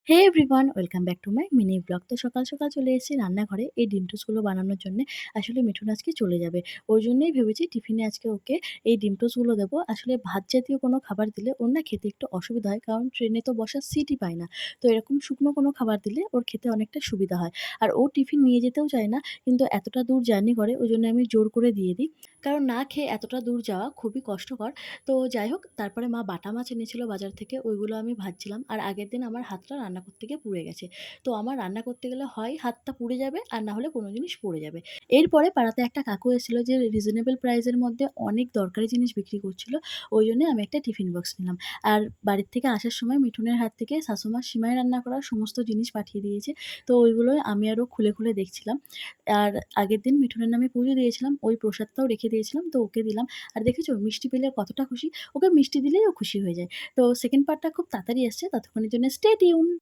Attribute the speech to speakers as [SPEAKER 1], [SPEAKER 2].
[SPEAKER 1] Hey everyone welcome back to my mini blog. তো সকাল সকাল চলে এসেছি রান্নাঘরে এই ডিম টোস্টগুলো বানানোর জন্য। আসলে মিঠুন আজকে চলে যাবে, ওই জন্যই ভেবেছি টিফিনে আজকে ওকে এই ডিম টোস্টগুলো দেবো। আসলে ভাত জাতীয় কোনো খাবার দিলে ওর না খেতে একটু অসুবিধা হয়, কারণ ট্রেনে তো বসার সিটই পায় না। তো এরকম শুকনো কোনো খাবার দিলে ওর খেতে অনেকটা সুবিধা হয়। আর ও টিফিন নিয়ে যেতেও চায় না, কিন্তু এতটা দূর জার্নি করে ওই জন্য আমি জোর করে দিয়ে দিই, কারণ না খেয়ে এতটা দূর যাওয়া খুবই কষ্টকর। তো যাই হোক, তারপরে মা বাটা মাছ এনেছিল বাজার থেকে, ওইগুলো আমি ভাজছিলাম। আর আগের দিন আমার হাতটা রান্না করতে গিয়ে পুড়ে গেছে। তো আমার রান্না করতে গেলে হয় হাতটা পুড়ে যাবে আর না হলে কোনো জিনিস পড়ে যাবে। এরপরে পাড়াতে একটা কাকু এসেছিল যে রিজনেবল প্রাইসের মধ্যে অনেক দরকারি জিনিস বিক্রি করছিল। ওই জন্য আমি একটা টিফিন বক্স নিলাম। আর বাড়ির থেকে আসার সময় মিঠুনের হাত থেকে শাশুমা সিমাই রান্না করার সমস্ত জিনিস পাঠিয়ে দিয়েছে। তো ওইগুলোই আমি আরও খুলে, খুলে দেখছিলাম। আর আগের দিন মিঠুনের নামে পুজো দিয়েছিলাম, ওই প্রসাদটাও রেখে দিয়েছিলাম, তো ওকে দিলাম। আর দেখেছো মিষ্টি পেলে কতটা খুশি, ওকে মিষ্টি দিলেই ও খুশি হয়ে যায়। তো সেকেন্ড পার্টটা খুব তাড়াতাড়ি আসছে, ততক্ষণের জন্য স্টে টিউন।